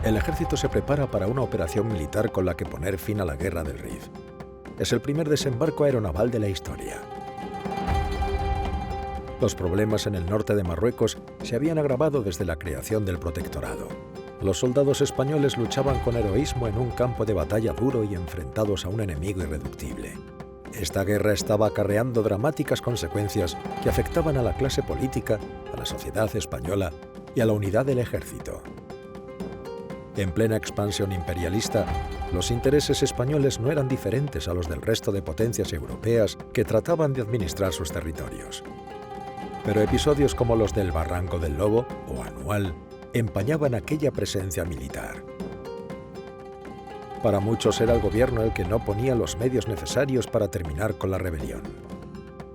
El ejército se prepara para una operación militar con la que poner fin a la guerra del Rif. Es el primer desembarco aeronaval de la historia. Los problemas en el norte de Marruecos se habían agravado desde la creación del protectorado. Los soldados españoles luchaban con heroísmo en un campo de batalla duro y enfrentados a un enemigo irreductible. Esta guerra estaba acarreando dramáticas consecuencias que afectaban a la clase política, a la sociedad española y a la unidad del ejército. En plena expansión imperialista, los intereses españoles no eran diferentes a los del resto de potencias europeas que trataban de administrar sus territorios. Pero episodios como los del Barranco del Lobo o Anual empañaban aquella presencia militar. Para muchos era el gobierno el que no ponía los medios necesarios para terminar con la rebelión.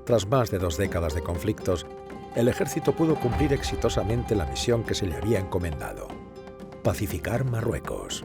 Tras más de 2 décadas de conflictos, el ejército pudo cumplir exitosamente la misión que se le había encomendado: pacificar Marruecos.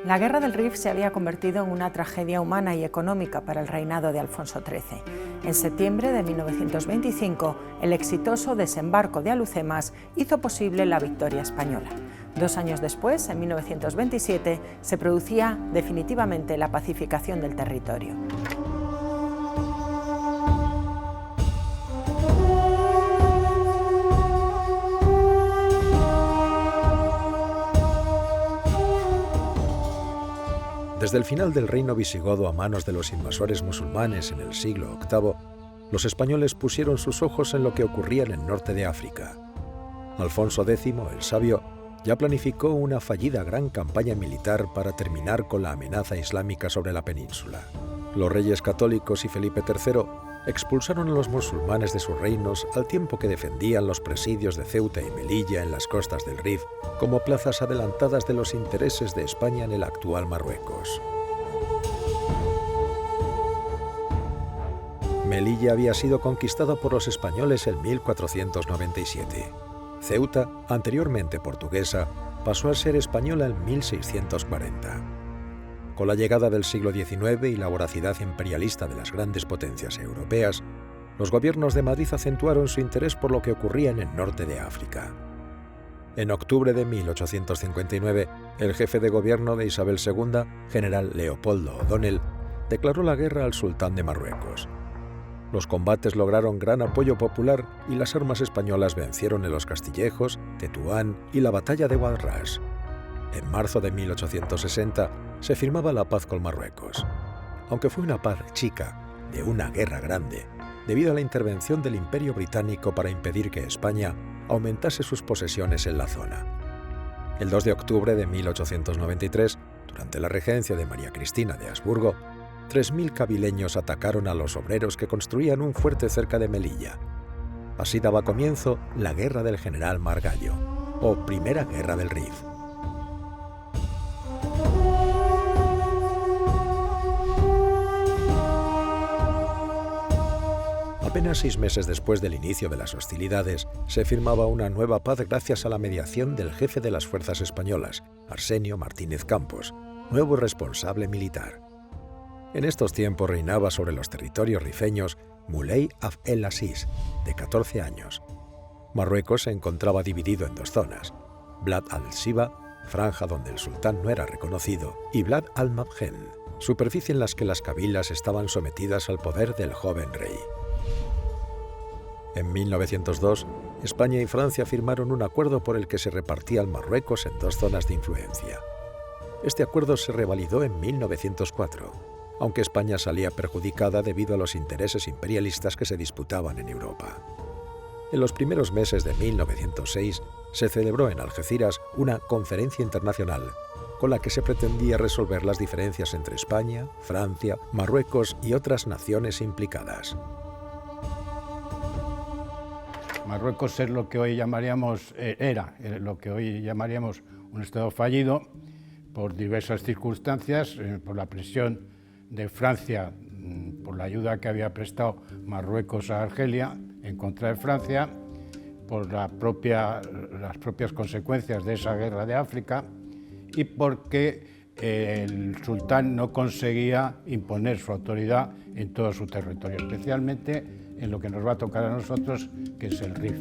La Guerra del Rif se había convertido en una tragedia humana y económica para el reinado de Alfonso XIII. En septiembre de 1925, el exitoso desembarco de Alhucemas hizo posible la victoria española. 2 años después, en 1927, se producía definitivamente la pacificación del territorio. Desde el final del reino visigodo a manos de los invasores musulmanes en el siglo VIII, los españoles pusieron sus ojos en lo que ocurría en el norte de África. Alfonso X, el Sabio, ya planificó una fallida gran campaña militar para terminar con la amenaza islámica sobre la península. Los reyes católicos y Felipe III expulsaron a los musulmanes de sus reinos al tiempo que defendían los presidios de Ceuta y Melilla en las costas del Rif como plazas adelantadas de los intereses de España en el actual Marruecos. Melilla había sido conquistada por los españoles en 1497. Ceuta, anteriormente portuguesa, pasó a ser española en 1640. Con la llegada del siglo XIX y la voracidad imperialista de las grandes potencias europeas, los gobiernos de Madrid acentuaron su interés por lo que ocurría en el norte de África. En octubre de 1859, el jefe de gobierno de Isabel II, general Leopoldo O'Donnell, declaró la guerra al sultán de Marruecos. Los combates lograron gran apoyo popular y las armas españolas vencieron en los Castillejos, Tetuán y la batalla de Guadras. En marzo de 1860 se firmaba la paz con Marruecos. Aunque fue una paz chica, de una guerra grande, debido a la intervención del Imperio Británico para impedir que España aumentase sus posesiones en la zona. El 2 de octubre de 1893, durante la regencia de María Cristina de Habsburgo, 3.000 kabyleños atacaron a los obreros que construían un fuerte cerca de Melilla. Así daba comienzo la Guerra del General Margallo, o Primera Guerra del Rif. Apenas 6 meses después del inicio de las hostilidades, se firmaba una nueva paz gracias a la mediación del jefe de las fuerzas españolas, Arsenio Martínez Campos, nuevo responsable militar. En estos tiempos reinaba sobre los territorios rifeños Moulay Abd el-Aziz, de 14 años. Marruecos se encontraba dividido en 2 zonas, Blad al-Siba, franja donde el sultán no era reconocido, y Blad al-Mabjen, superficie en las que las cabilas estaban sometidas al poder del joven rey. En 1902, España y Francia firmaron un acuerdo por el que se repartía el Marruecos en dos zonas de influencia. Este acuerdo se revalidó en 1904, aunque España salía perjudicada debido a los intereses imperialistas que se disputaban en Europa. En los primeros meses de 1906 se celebró en Algeciras una conferencia internacional con la que se pretendía resolver las diferencias entre España, Francia, Marruecos y otras naciones implicadas. Marruecos es lo que hoy llamaríamos, era lo que hoy llamaríamos un Estado fallido por diversas circunstancias, por la presión de Francia, por la ayuda que había prestado Marruecos a Argelia en contra de Francia, por las propias consecuencias de esa guerra de África y porque el sultán no conseguía imponer su autoridad en todo su territorio, especialmente en lo que nos va a tocar a nosotros, que es el Rif.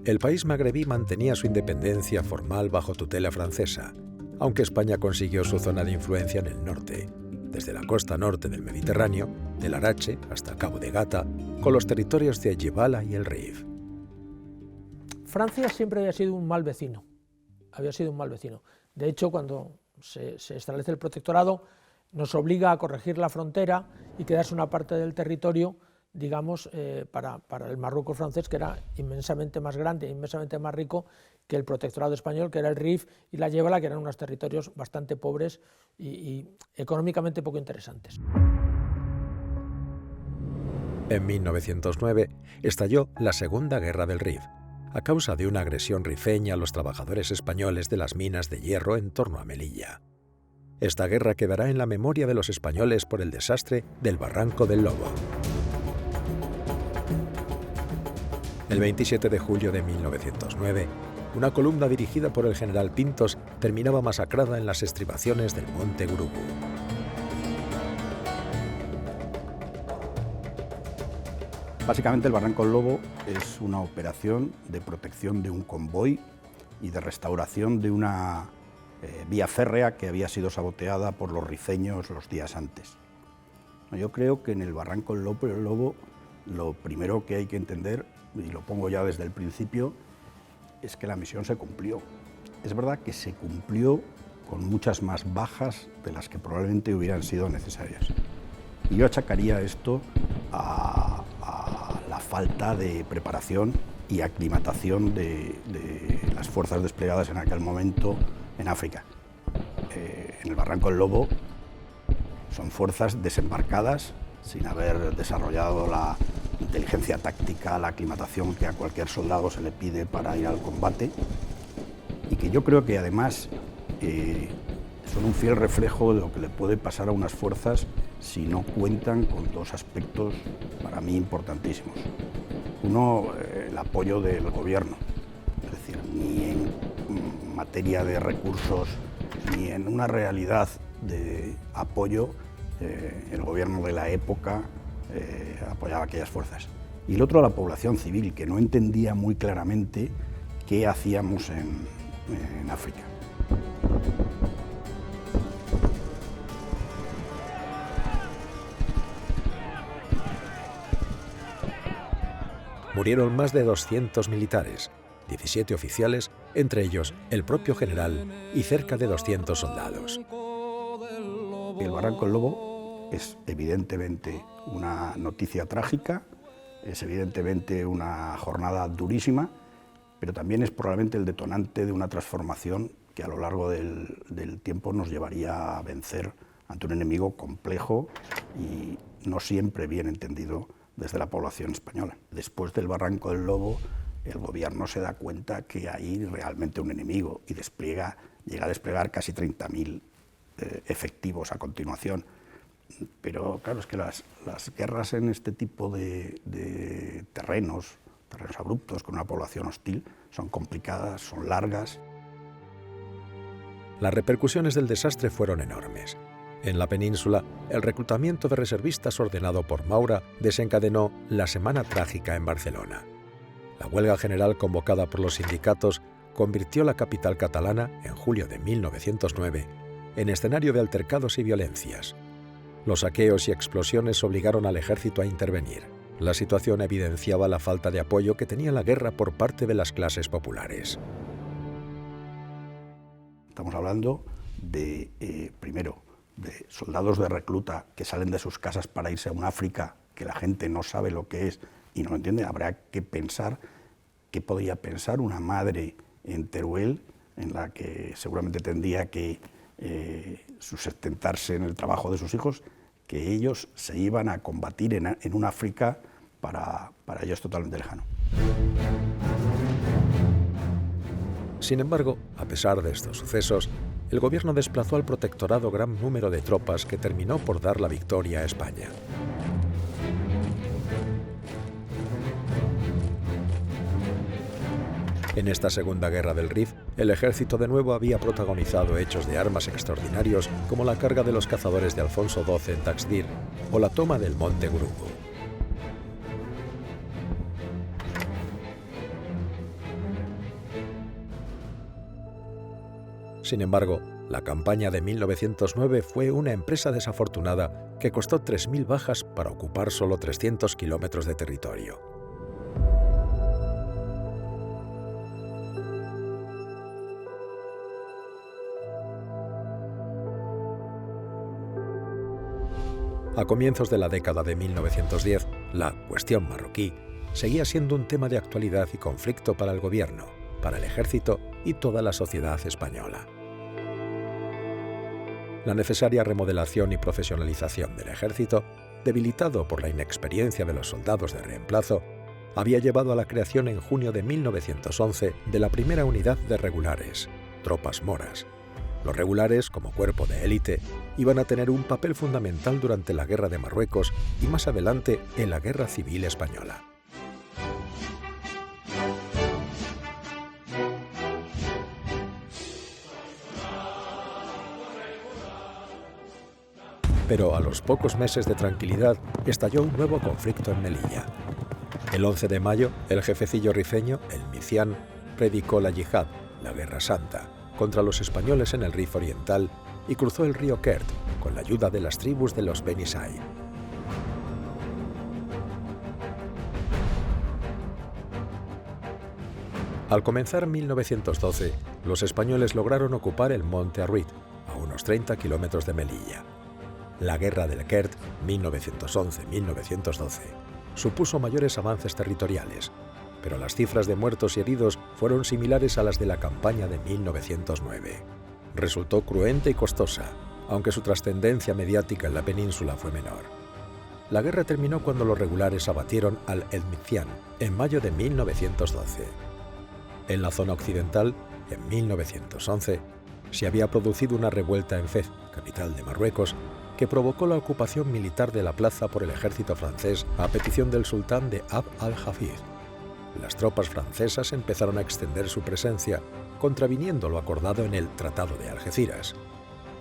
El país magrebí mantenía su independencia formal bajo tutela francesa, aunque España consiguió su zona de influencia en el norte, desde la costa norte del Mediterráneo, del Arache hasta Cabo de Gata, con los territorios de Djebala y el Rif. Francia siempre había sido un mal vecino. De hecho, cuando se establece el protectorado, nos obliga a corregir la frontera y quedarse una parte del territorio, digamos, para el Marruecos francés, que era inmensamente más grande, inmensamente más rico que el protectorado español, que era el Rif y la Djebala, que eran unos territorios bastante pobres y económicamente poco interesantes. En 1909 estalló la Segunda Guerra del Rif, a causa de una agresión rifeña a los trabajadores españoles de las minas de hierro en torno a Melilla. Esta guerra quedará en la memoria de los españoles por el desastre del Barranco del Lobo. El 27 de julio de 1909, una columna dirigida por el general Pintos terminaba masacrada en las estribaciones del Monte Gurugú. Básicamente el Barranco del Lobo es una operación de protección de un convoy y de restauración de una vía férrea que había sido saboteada por los rifeños los días antes. Yo creo que en el Barranco del Lobo lo primero que hay que entender, y lo pongo ya desde el principio, es que la misión se cumplió. Es verdad que se cumplió con muchas más bajas de las que probablemente hubieran sido necesarias. Y yo achacaría esto a la falta de preparación y aclimatación de las fuerzas desplegadas en aquel momento en África. En el Barranco del Lobo son fuerzas desembarcadas sin haber desarrollado la inteligencia táctica, la aclimatación que a cualquier soldado se le pide para ir al combate, y que yo creo que además son un fiel reflejo de lo que le puede pasar a unas fuerzas si no cuentan con dos aspectos para mí importantísimos. Uno, el apoyo del gobierno, es decir, ni en materia de recursos ni en una realidad de apoyo, el gobierno de la época apoyaba aquellas fuerzas. Y el otro, la población civil, que no entendía muy claramente qué hacíamos en África. Murieron más de 200 militares, 17 oficiales, entre ellos el propio general, y cerca de 200 soldados. El Barranco del Lobo es evidentemente una noticia trágica, es evidentemente una jornada durísima, pero también es probablemente el detonante de una transformación que a lo largo del tiempo nos llevaría a vencer ante un enemigo complejo y no siempre bien entendido desde la población española. Después del Barranco del Lobo, el gobierno se da cuenta que hay realmente un enemigo y llega a desplegar casi 30.000 efectivos a continuación. Pero claro, es que las guerras en este tipo de terrenos abruptos, con una población hostil, son complicadas, son largas. Las repercusiones del desastre fueron enormes. En la península, el reclutamiento de reservistas ordenado por Maura desencadenó la Semana Trágica en Barcelona. La huelga general convocada por los sindicatos convirtió la capital catalana, en julio de 1909, en escenario de altercados y violencias. Los saqueos y explosiones obligaron al ejército a intervenir. La situación evidenciaba la falta de apoyo que tenía la guerra por parte de las clases populares. Estamos hablando de, primero, de soldados de recluta que salen de sus casas para irse a un África que la gente no sabe lo que es y no lo entiende. Habrá que pensar qué podría pensar una madre en Teruel, en la que seguramente tendría que sustentarse en el trabajo de sus hijos, que ellos se iban a combatir en un África para ellos totalmente lejano. Sin embargo, a pesar de estos sucesos, el gobierno desplazó al protectorado gran número de tropas que terminó por dar la victoria a España. En esta Segunda Guerra del Rif, el ejército de nuevo había protagonizado hechos de armas extraordinarios como la carga de los cazadores de Alfonso XII en Taxdir o la toma del Monte Gurugu. Sin embargo, la campaña de 1909 fue una empresa desafortunada que costó 3.000 bajas para ocupar solo 300 kilómetros de territorio. A comienzos de la década de 1910, la cuestión marroquí seguía siendo un tema de actualidad y conflicto para el gobierno, para el ejército y toda la sociedad española. La necesaria remodelación y profesionalización del ejército, debilitado por la inexperiencia de los soldados de reemplazo, había llevado a la creación en junio de 1911 de la primera unidad de regulares, tropas moras. Los regulares, como cuerpo de élite, iban a tener un papel fundamental durante la Guerra de Marruecos y más adelante en la Guerra Civil Española. Pero a los pocos meses de tranquilidad estalló un nuevo conflicto en Melilla. El 11 de mayo, el jefecillo rifeño, el Micián, predicó la yihad, la Guerra Santa, contra los españoles en el Rif Oriental y cruzó el río Kert con la ayuda de las tribus de los Beni Said. Al comenzar 1912, los españoles lograron ocupar el monte Arruit, a unos 30 kilómetros de Melilla. La Guerra del Kert, 1911-1912, supuso mayores avances territoriales, pero las cifras de muertos y heridos fueron similares a las de la campaña de 1909. Resultó cruenta y costosa, aunque su trascendencia mediática en la península fue menor. La guerra terminó cuando los regulares abatieron al Micián en mayo de 1912. En la zona occidental, en 1911, se había producido una revuelta en Fez, capital de Marruecos, que provocó la ocupación militar de la plaza por el ejército francés a petición del sultán de Abd al-Hafiz. Las tropas francesas empezaron a extender su presencia, contraviniendo lo acordado en el Tratado de Algeciras.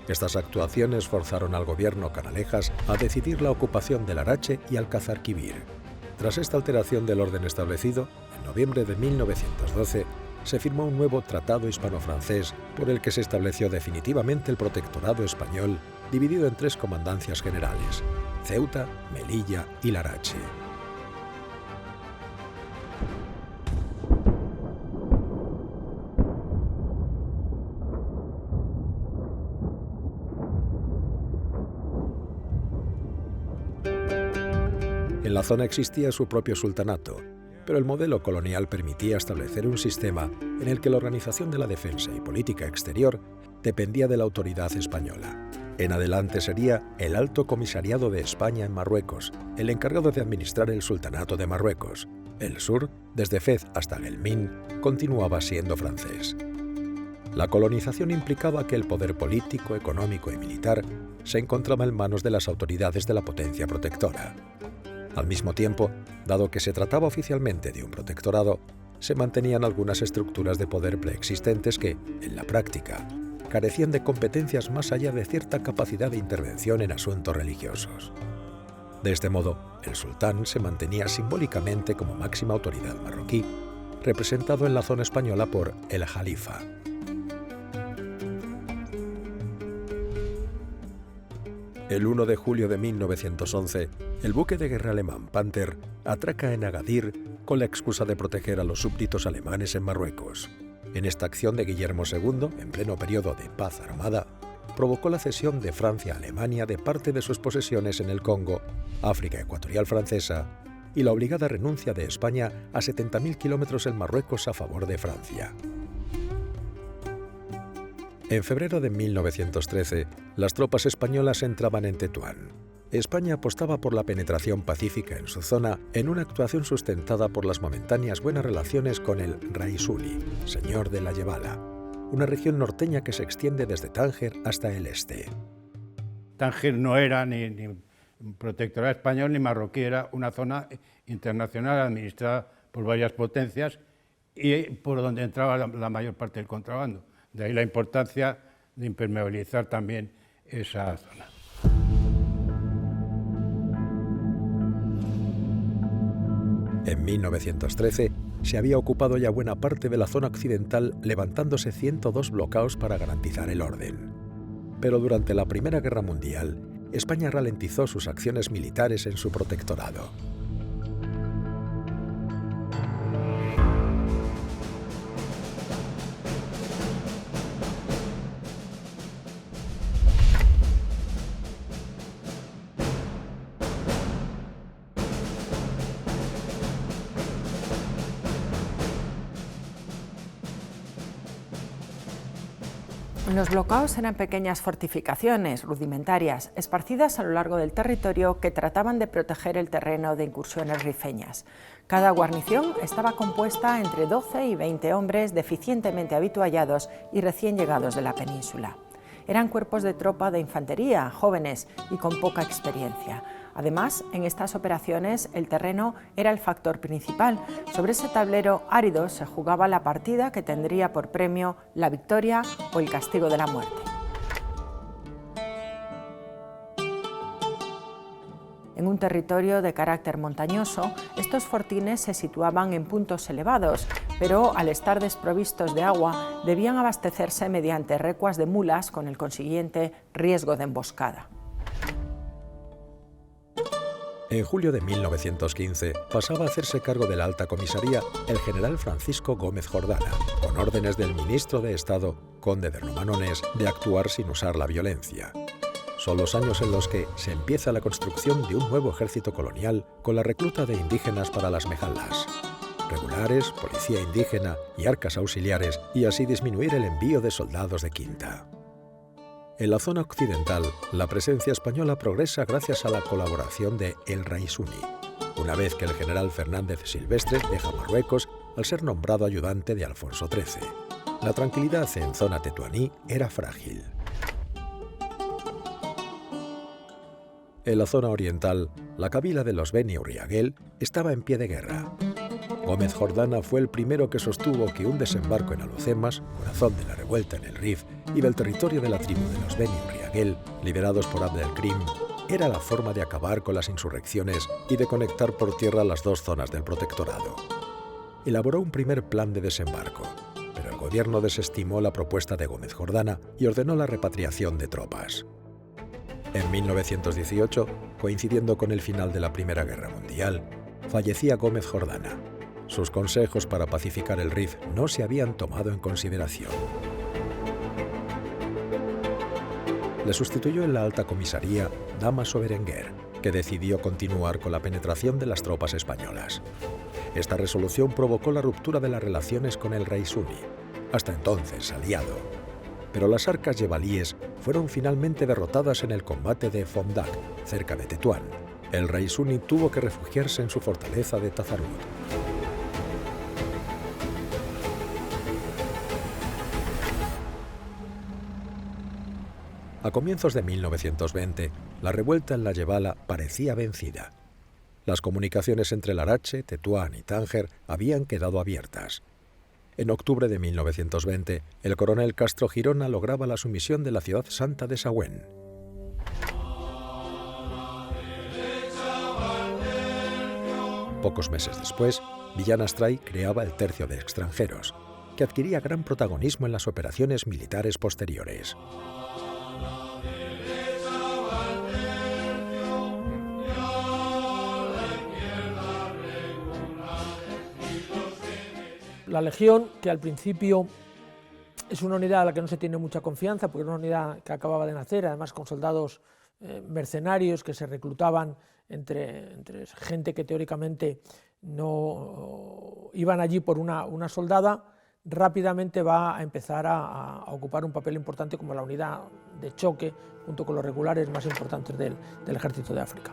Estas actuaciones forzaron al gobierno Canalejas a decidir la ocupación del Larache y Alcázar-Quibir. Tras esta alteración del orden establecido, en noviembre de 1912, se firmó un nuevo tratado hispano-francés por el que se estableció definitivamente el protectorado español, dividido en 3 comandancias generales: Ceuta, Melilla y Larache. En la zona existía su propio sultanato, pero el modelo colonial permitía establecer un sistema en el que la organización de la defensa y política exterior dependía de la autoridad española. En adelante sería el Alto Comisariado de España en Marruecos, el encargado de administrar el Sultanato de Marruecos. El sur, desde Fez hasta Guelmín, continuaba siendo francés. La colonización implicaba que el poder político, económico y militar se encontraba en manos de las autoridades de la potencia protectora. Al mismo tiempo, dado que se trataba oficialmente de un protectorado, se mantenían algunas estructuras de poder preexistentes que, en la práctica, carecían de competencias más allá de cierta capacidad de intervención en asuntos religiosos. De este modo, el sultán se mantenía simbólicamente como máxima autoridad marroquí, representado en la zona española por el Jalifa. El 1 de julio de 1911, el buque de guerra alemán Panther atraca en Agadir con la excusa de proteger a los súbditos alemanes en Marruecos. En esta acción de Guillermo II, en pleno periodo de paz armada, provocó la cesión de Francia a Alemania de parte de sus posesiones en el Congo, África Ecuatorial Francesa, y la obligada renuncia de España a 70.000 kilómetros en Marruecos a favor de Francia. En febrero de 1913, las tropas españolas entraban en Tetuán. España apostaba por la penetración pacífica en su zona en una actuación sustentada por las momentáneas buenas relaciones con el Raisuni, señor de la Yebala, una región norteña que se extiende desde Tánger hasta el este. Tánger no era ni protectorado español ni marroquí, era una zona internacional administrada por varias potencias y por donde entraba la mayor parte del contrabando. De ahí la importancia de impermeabilizar también esa zona. En 1913 se había ocupado ya buena parte de la zona occidental, levantándose 102 bloqueos para garantizar el orden. Pero durante la Primera Guerra Mundial, España ralentizó sus acciones militares en su protectorado. Los bloqueos eran pequeñas fortificaciones rudimentarias, esparcidas a lo largo del territorio, que trataban de proteger el terreno de incursiones rifeñas. Cada guarnición estaba compuesta entre 12 y 20 hombres deficientemente habituallados y recién llegados de la península. Eran cuerpos de tropa de infantería, jóvenes y con poca experiencia. Además, en estas operaciones el terreno era el factor principal. Sobre ese tablero árido se jugaba la partida que tendría por premio la victoria o el castigo de la muerte. En un territorio de carácter montañoso, estos fortines se situaban en puntos elevados, pero al estar desprovistos de agua, debían abastecerse mediante recuas de mulas, con el consiguiente riesgo de emboscada. En julio de 1915 pasaba a hacerse cargo de la alta comisaría el general Francisco Gómez Jordana, con órdenes del ministro de Estado, conde de Romanones, de actuar sin usar la violencia. Son los años en los que se empieza la construcción de un nuevo ejército colonial con la recluta de indígenas para las mejallas, regulares, policía indígena y arcas auxiliares, y así disminuir el envío de soldados de quinta. En la zona occidental, la presencia española progresa gracias a la colaboración de el Raisuni, una vez que el general Fernández Silvestre deja Marruecos al ser nombrado ayudante de Alfonso XIII. La tranquilidad en zona tetuaní era frágil. En la zona oriental, la kabila de los Beni Urriaguel estaba en pie de guerra. Gómez Jordana fue el primero que sostuvo que un desembarco en Alhucemas, corazón de la revuelta en el Rif y del territorio de la tribu de los Beni Urriaguel, liderados por Abd el-Krim, era la forma de acabar con las insurrecciones y de conectar por tierra las dos zonas del protectorado. Elaboró un primer plan de desembarco, pero el gobierno desestimó la propuesta de Gómez Jordana y ordenó la repatriación de tropas. En 1918, coincidiendo con el final de la Primera Guerra Mundial, fallecía Gómez Jordana. Sus consejos para pacificar el Rif no se habían tomado en consideración. Le sustituyó en la alta comisaría Dámaso Berenguer, que decidió continuar con la penetración de las tropas españolas. Esta resolución provocó la ruptura de las relaciones con el Raisuni, hasta entonces aliado. Pero las arcas yebalíes fueron finalmente derrotadas en el combate de Fondak, cerca de Tetuán. El Raisuni tuvo que refugiarse en su fortaleza de Tazarut. A comienzos de 1920, la revuelta en la Yebala parecía vencida. Las comunicaciones entre Larache, Tetuán y Tánger habían quedado abiertas. En octubre de 1920, el coronel Castro Girona lograba la sumisión de la ciudad santa de Sahagún. Pocos meses después, Millán Astray creaba el Tercio de Extranjeros, que adquiría gran protagonismo en las operaciones militares posteriores. La Legión, que al principio es una unidad a la que no se tiene mucha confianza, porque era una unidad que acababa de nacer, además con soldados mercenarios que se reclutaban entre gente que teóricamente no iban allí por una soldada, rápidamente va a empezar a ocupar un papel importante como la unidad de choque, junto con los regulares más importantes del Ejército de África.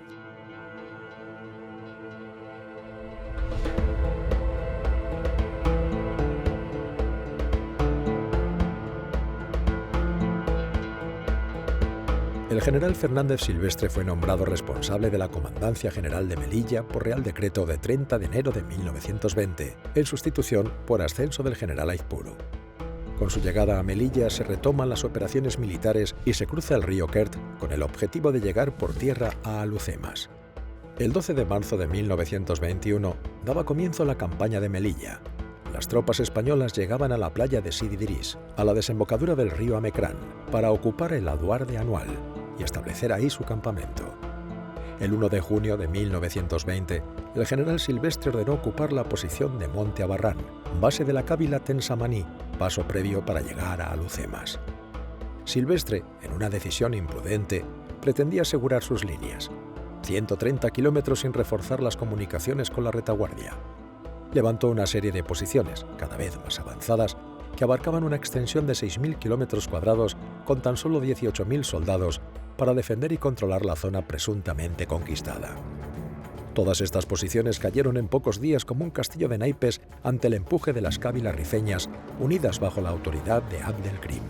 El general Fernández Silvestre fue nombrado responsable de la Comandancia General de Melilla por Real Decreto de 30 de enero de 1920, en sustitución por ascenso del general Aizpuru. Con su llegada a Melilla se retoman las operaciones militares y se cruza el río Kert con el objetivo de llegar por tierra a Alhucemas. El 12 de marzo de 1921 daba comienzo la campaña de Melilla. Las tropas españolas llegaban a la playa de Sidi Idris, a la desembocadura del río Amecrán, para ocupar el aduar de Anual y establecer ahí su campamento. El 1 de junio de 1920, el general Silvestre ordenó ocupar la posición de Monte Abarrán, base de la Kabila Tensamaní, paso previo para llegar a Alhucemas. Silvestre, en una decisión imprudente, pretendía asegurar sus líneas, 130 kilómetros sin reforzar las comunicaciones con la retaguardia. Levantó una serie de posiciones, cada vez más avanzadas, que abarcaban una extensión de 6.000 kilómetros cuadrados con tan solo 18.000 soldados para defender y controlar la zona presuntamente conquistada. Todas estas posiciones cayeron en pocos días como un castillo de naipes ante el empuje de las cábilas rifeñas unidas bajo la autoridad de Abd el-Krim.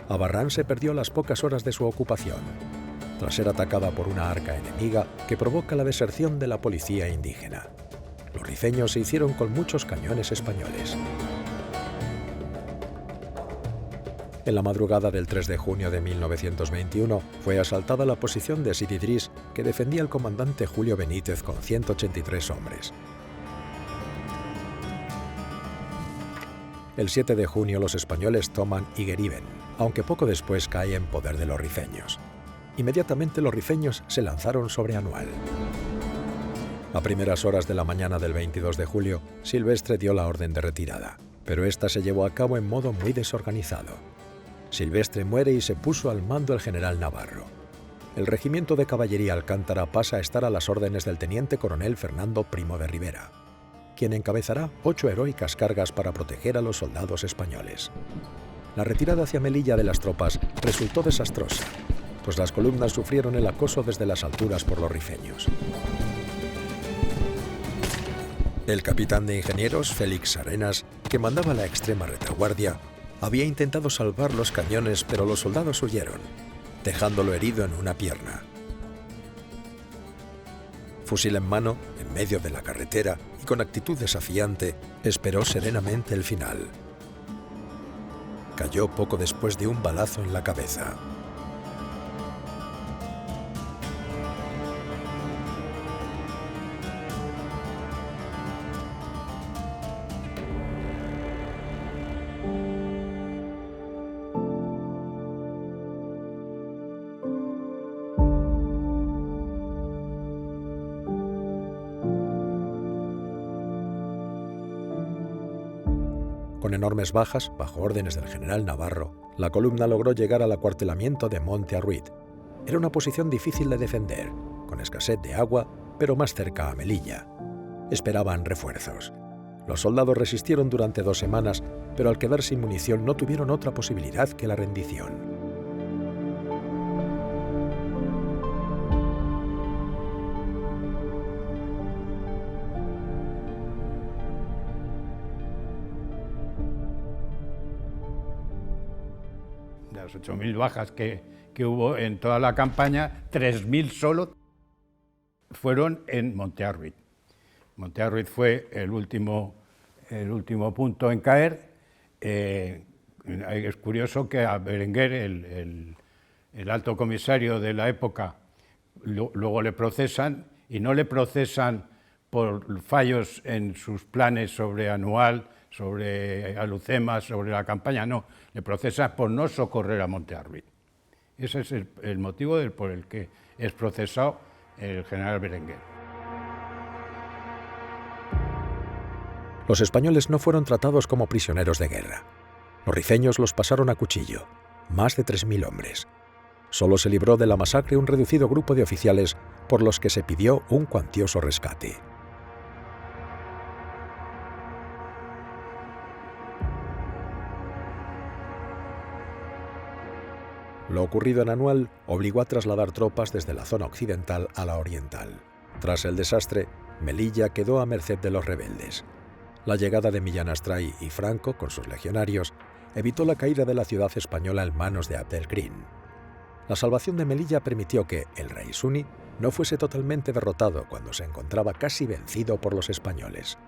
Abarrán se perdió a las pocas horas de su ocupación, tras ser atacada por una arca enemiga que provoca la deserción de la policía indígena. Los rifeños se hicieron con muchos cañones españoles. En la madrugada del 3 de junio de 1921 fue asaltada la posición de Sidi Idris que defendía el comandante Julio Benítez con 183 hombres. El 7 de junio los españoles toman Igueriben, aunque poco después cae en poder de los rifeños. Inmediatamente los rifeños se lanzaron sobre Anual. A primeras horas de la mañana del 22 de julio, Silvestre dio la orden de retirada, pero esta se llevó a cabo en modo muy desorganizado. Silvestre muere y se puso al mando el general Navarro. El regimiento de caballería Alcántara pasa a estar a las órdenes del teniente coronel Fernando Primo de Rivera, quien encabezará 8 heroicas cargas para proteger a los soldados españoles. La retirada hacia Melilla de las tropas resultó desastrosa, pues las columnas sufrieron el acoso desde las alturas por los rifeños. El capitán de ingenieros, Félix Arenas, que mandaba la extrema retaguardia, había intentado salvar los cañones, pero los soldados huyeron, dejándolo herido en una pierna. Fusil en mano, en medio de la carretera y con actitud desafiante, esperó serenamente el final. Cayó poco después de un balazo en la cabeza. Con enormes bajas, bajo órdenes del general Navarro, la columna logró llegar al acuartelamiento de Monte Arruit. Era una posición difícil de defender, con escasez de agua, pero más cerca a Melilla. Esperaban refuerzos. Los soldados resistieron durante 2 semanas, pero al quedar sin munición no tuvieron otra posibilidad que la rendición. De las 8.000 bajas que hubo en toda la campaña, 3.000 solo fueron en Monte Arruit. Monte Arruit fue el último punto en caer. Es curioso que a Berenguer, el alto comisario de la época, luego le procesan, y no le procesan por fallos en sus planes sobre Anual, sobre Alhucemas, sobre la campaña, no, le procesa por no socorrer a Montearruit. Ese es el motivo por el que es procesado el general Berenguer. Los españoles no fueron tratados como prisioneros de guerra. Los rifeños los pasaron a cuchillo, más de 3.000 hombres. Solo se libró de la masacre un reducido grupo de oficiales por los que se pidió un cuantioso rescate. Lo ocurrido en Anual obligó a trasladar tropas desde la zona occidental a la oriental. Tras el desastre, Melilla quedó a merced de los rebeldes. La llegada de Millán Astray y Franco, con sus legionarios, evitó la caída de la ciudad española en manos de Abdelkrim. La salvación de Melilla permitió que el rey Suni no fuese totalmente derrotado cuando se encontraba casi vencido por los españoles.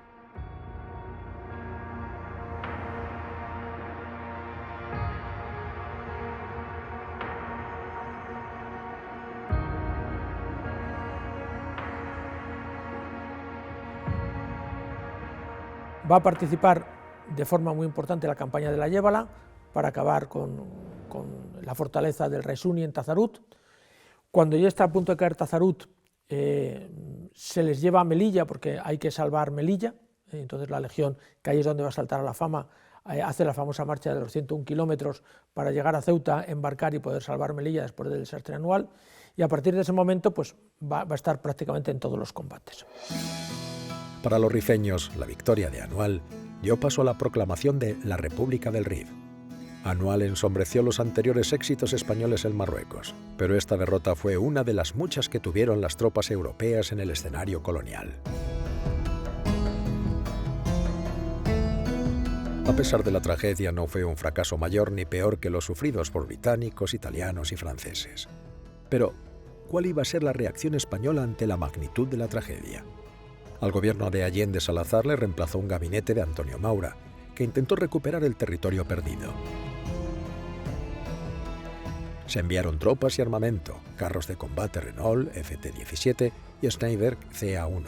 Va a participar de forma muy importante en la campaña de la Yévala para acabar con la fortaleza del rey Suni en Tazarut. Cuando ya está a punto de caer Tazarut, se les lleva a Melilla porque hay que salvar Melilla. Entonces la legión, que ahí es donde va a saltar a la fama, hace la famosa marcha de los 101 kilómetros para llegar a Ceuta, embarcar y poder salvar Melilla después del desastre Anual. Y a partir de ese momento pues, va a estar prácticamente en todos los combates. Para los rifeños, la victoria de Anual dio paso a la proclamación de la República del Rif. Anual ensombreció los anteriores éxitos españoles en Marruecos, pero esta derrota fue una de las muchas que tuvieron las tropas europeas en el escenario colonial. A pesar de la tragedia, no fue un fracaso mayor ni peor que los sufridos por británicos, italianos y franceses. Pero, ¿cuál iba a ser la reacción española ante la magnitud de la tragedia? Al gobierno de Allende Salazar le reemplazó un gabinete de Antonio Maura, que intentó recuperar el territorio perdido. Se enviaron tropas y armamento, carros de combate Renault FT-17 y Schneider CA-1,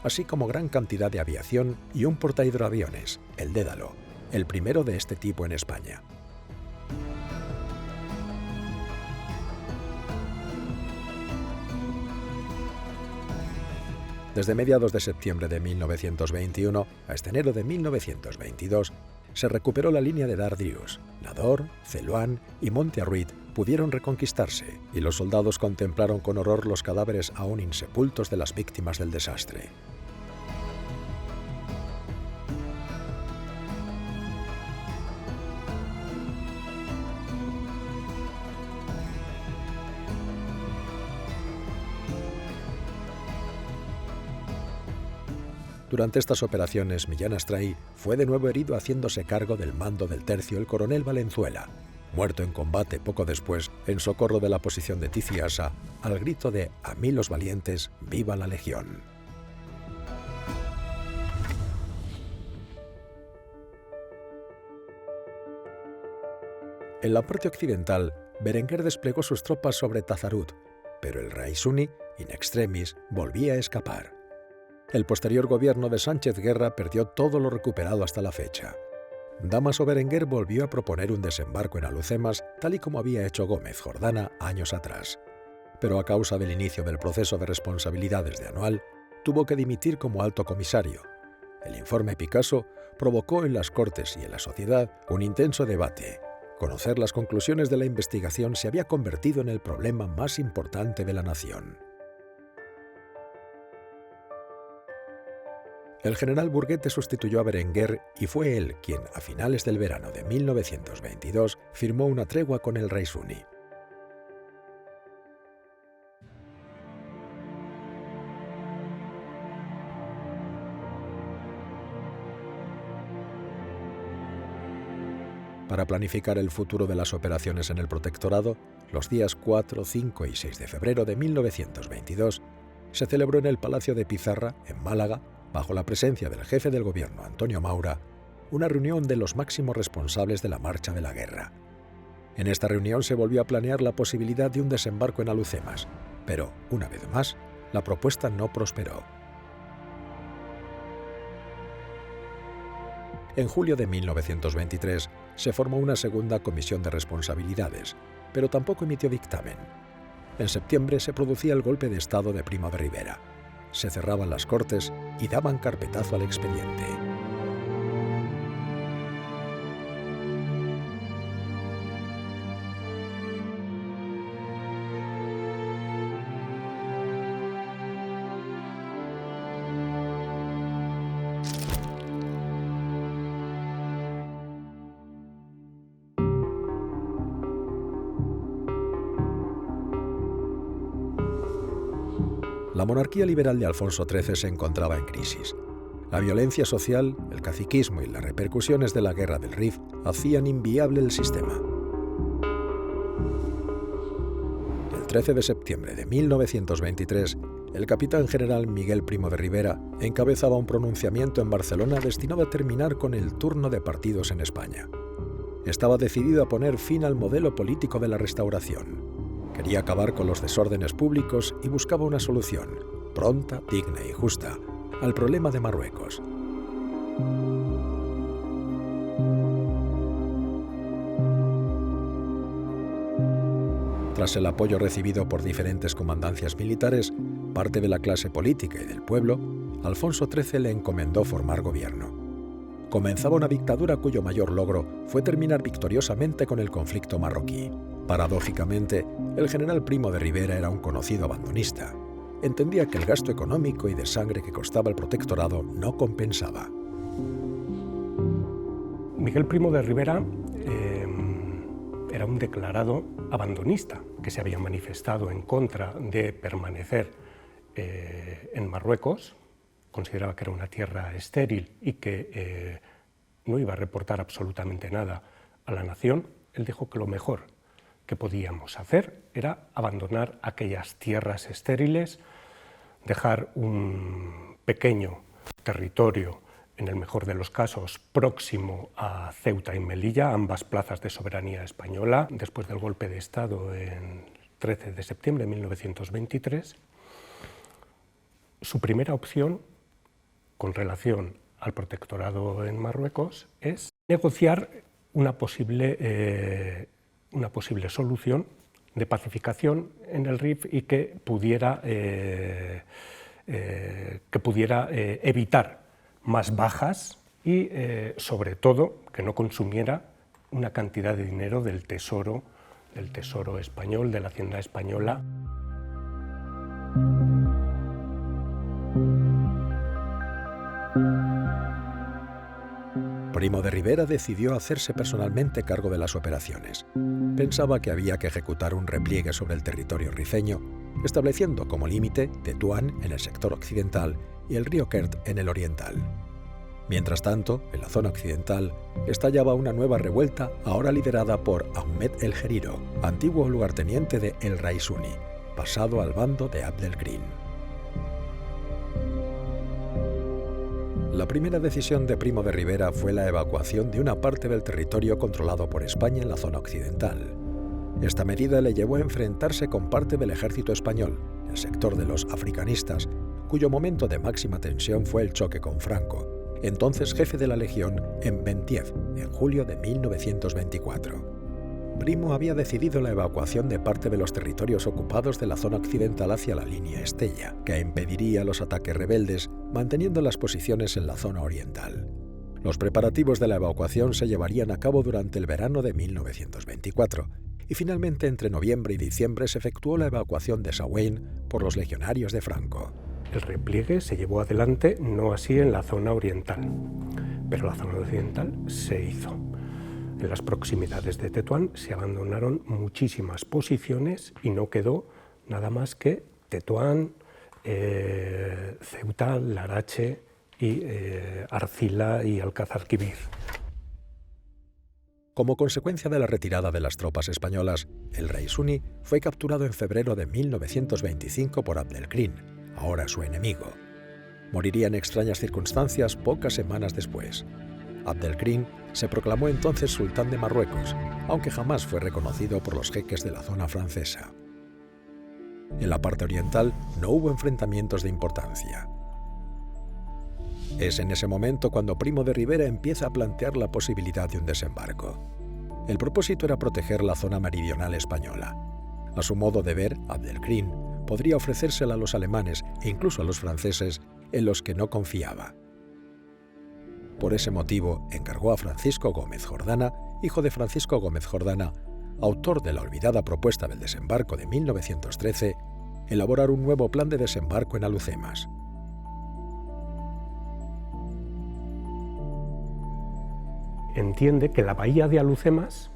así como gran cantidad de aviación y un portahidroaviones, el Dédalo, el primero de este tipo en España. Desde mediados de septiembre de 1921 hasta enero de 1922, se recuperó la línea de Dardrius. Nador, Celuán y Montearruit pudieron reconquistarse, y los soldados contemplaron con horror los cadáveres aún insepultos de las víctimas del desastre. Durante estas operaciones, Millán Astray fue de nuevo herido haciéndose cargo del mando del tercio el coronel Valenzuela, muerto en combate poco después en socorro de la posición de Ticiasa, al grito de «A mí los valientes, viva la legión». En la parte occidental, Berenguer desplegó sus tropas sobre Tazarut, pero el rey Suni, in extremis, volvía a escapar. El posterior gobierno de Sánchez Guerra perdió todo lo recuperado hasta la fecha. Dámaso Berenguer volvió a proponer un desembarco en Alhucemas, tal y como había hecho Gómez Jordana años atrás. Pero a causa del inicio del proceso de responsabilidades de Anual, tuvo que dimitir como alto comisario. El informe Picasso provocó en las Cortes y en la sociedad un intenso debate. Conocer las conclusiones de la investigación se había convertido en el problema más importante de la nación. El general Burguete sustituyó a Berenguer y fue él quien, a finales del verano de 1922, firmó una tregua con el rey Suni. Para planificar el futuro de las operaciones en el protectorado, los días 4, 5 y 6 de febrero de 1922, se celebró en el Palacio de Pizarra, en Málaga, bajo la presencia del jefe del gobierno, Antonio Maura, una reunión de los máximos responsables de la marcha de la guerra. En esta reunión se volvió a planear la posibilidad de un desembarco en Alhucemas, pero, una vez más, la propuesta no prosperó. En julio de 1923 se formó una segunda comisión de responsabilidades, pero tampoco emitió dictamen. En septiembre se producía el golpe de Estado de Primo de Rivera. Se cerraban las Cortes y daban carpetazo al expediente. La monarquía liberal de Alfonso XIII se encontraba en crisis. La violencia social, el caciquismo y las repercusiones de la Guerra del Rif hacían inviable el sistema. El 13 de septiembre de 1923, el capitán general Miguel Primo de Rivera encabezaba un pronunciamiento en Barcelona destinado a terminar con el turno de partidos en España. Estaba decidido a poner fin al modelo político de la Restauración. Quería acabar con los desórdenes públicos y buscaba una solución, pronta, digna y justa, al problema de Marruecos. Tras el apoyo recibido por diferentes comandancias militares, parte de la clase política y del pueblo, Alfonso XIII le encomendó formar gobierno. Comenzaba una dictadura cuyo mayor logro fue terminar victoriosamente con el conflicto marroquí. Paradójicamente, el general Primo de Rivera era un conocido abandonista. Entendía que el gasto económico y de sangre que costaba el protectorado no compensaba. Miguel Primo de Rivera era un declarado abandonista que se había manifestado en contra de permanecer en Marruecos. Consideraba que era una tierra estéril y que no iba a reportar absolutamente nada a la nación. Él dijo que lo mejor que podíamos hacer era abandonar aquellas tierras estériles, dejar un pequeño territorio, en el mejor de los casos, próximo a Ceuta y Melilla, ambas plazas de soberanía española, después del golpe de Estado en 13 de septiembre de 1923. Su primera opción, con relación al protectorado en Marruecos, es negociar una posible solución de pacificación en el Rif y que pudiera evitar más bajas y, sobre todo, que no consumiera una cantidad de dinero del tesoro español, de la hacienda española. Primo de Rivera decidió hacerse personalmente cargo de las operaciones. Pensaba que había que ejecutar un repliegue sobre el territorio rifeño, estableciendo como límite Tetuán en el sector occidental y el río Kert en el oriental. Mientras tanto, en la zona occidental, estallaba una nueva revuelta, ahora liderada por Ahmed el Geriro, antiguo lugarteniente de El Raisuni, pasado al bando de Abd el-Krim. La primera decisión de Primo de Rivera fue la evacuación de una parte del territorio controlado por España en la zona occidental. Esta medida le llevó a enfrentarse con parte del ejército español, el sector de los africanistas, cuyo momento de máxima tensión fue el choque con Franco, entonces jefe de la Legión en Bentiev, en julio de 1924. Primo había decidido la evacuación de parte de los territorios ocupados de la zona occidental hacia la línea Estella, que impediría los ataques rebeldes, manteniendo las posiciones en la zona oriental. Los preparativos de la evacuación se llevarían a cabo durante el verano de 1924, y finalmente entre noviembre y diciembre se efectuó la evacuación de Sawain por los legionarios de Franco. El repliegue se llevó adelante, no así en la zona oriental, pero la zona occidental se hizo. En las proximidades de Tetuán se abandonaron muchísimas posiciones y no quedó nada más que Tetuán, Ceuta, Larache y Arcila y Alcázar-Quibir. Como consecuencia de la retirada de las tropas españolas, el Raisuni fue capturado en febrero de 1925 por Abd el-Krim, ahora su enemigo. Moriría en extrañas circunstancias pocas semanas después. Abd el-Krim se proclamó entonces sultán de Marruecos, aunque jamás fue reconocido por los jeques de la zona francesa. En la parte oriental no hubo enfrentamientos de importancia. Es en ese momento cuando Primo de Rivera empieza a plantear la posibilidad de un desembarco. El propósito era proteger la zona meridional española. A su modo de ver, Abdelkrim podría ofrecérsela a los alemanes e incluso a los franceses, en los que no confiaba. Por ese motivo, encargó a Francisco Gómez Jordana, hijo de Francisco Gómez Jordana, autor de la olvidada propuesta del desembarco de 1913, elaborar un nuevo plan de desembarco en Alhucemas. Entiende que la bahía de Alhucemas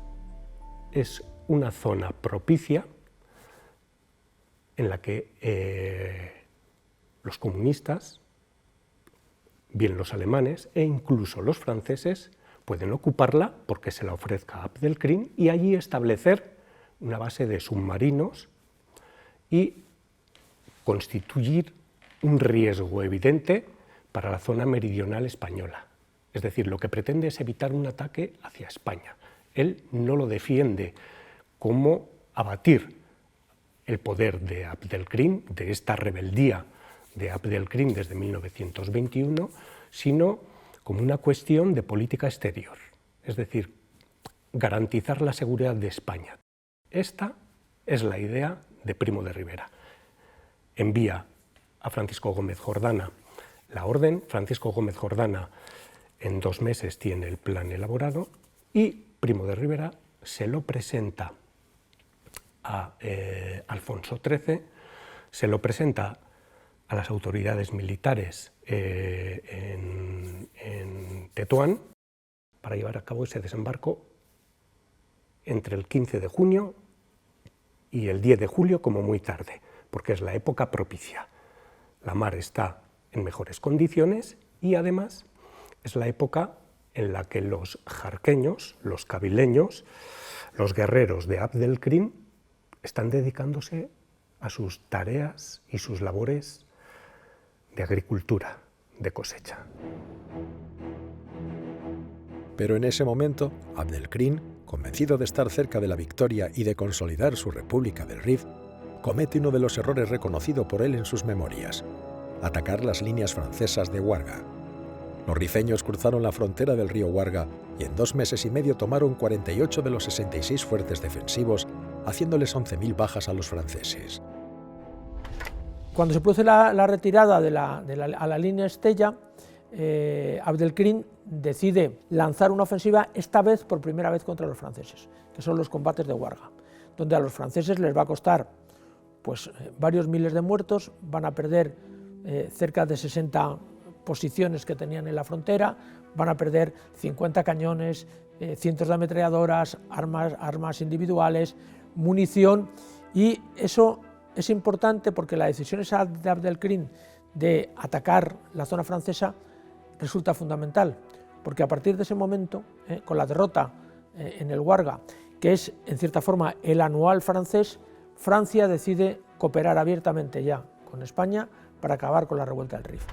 es una zona propicia en la que los comunistas, bien los alemanes e incluso los franceses, pueden ocuparla porque se la ofrezca a Abdelkrim y allí establecer una base de submarinos y constituir un riesgo evidente para la zona meridional española. Es decir, lo que pretende es evitar un ataque hacia España. Él no lo defiende como abatir el poder de Abdelkrim, de esta rebeldía de Abdelkrim desde 1921, sino como una cuestión de política exterior, es decir, garantizar la seguridad de España. Esta es la idea de Primo de Rivera. Envía a Francisco Gómez Jordana la orden, Francisco Gómez Jordana en 2 meses tiene el plan elaborado y Primo de Rivera se lo presenta a Alfonso XIII, se lo presenta a las autoridades militares en Tetuán para llevar a cabo ese desembarco entre el 15 de junio y el 10 de julio como muy tarde, porque es la época propicia. La mar está en mejores condiciones y además es la época en la que los jarqueños, los cabileños, los guerreros de Abdelkrim están dedicándose a sus tareas y sus labores de agricultura, de cosecha. Pero en ese momento, Abdelkrim, convencido de estar cerca de la victoria y de consolidar su República del Rif, comete uno de los errores reconocido por él en sus memorias: atacar las líneas francesas de Ouarga. Los rifeños cruzaron la frontera del río Ouarga y en 2 meses y medio tomaron 48 de los 66 fuertes defensivos, haciéndoles 11.000 bajas a los franceses. Cuando se produce la retirada a la línea Estella, Abdelkrim decide lanzar una ofensiva, esta vez por primera vez contra los franceses, que son los combates de Ouarga, donde a los franceses les va a costar pues, varios miles de muertos, van a perder cerca de 60 posiciones que tenían en la frontera, van a perder 50 cañones, cientos de ametralladoras, armas individuales, munición, y eso es importante porque la decisión esa de Abdelkrim de atacar la zona francesa resulta fundamental, porque a partir de ese momento, con la derrota en el Ouarga, que es en cierta forma el anual francés, Francia decide cooperar abiertamente ya con España para acabar con la revuelta del Rif.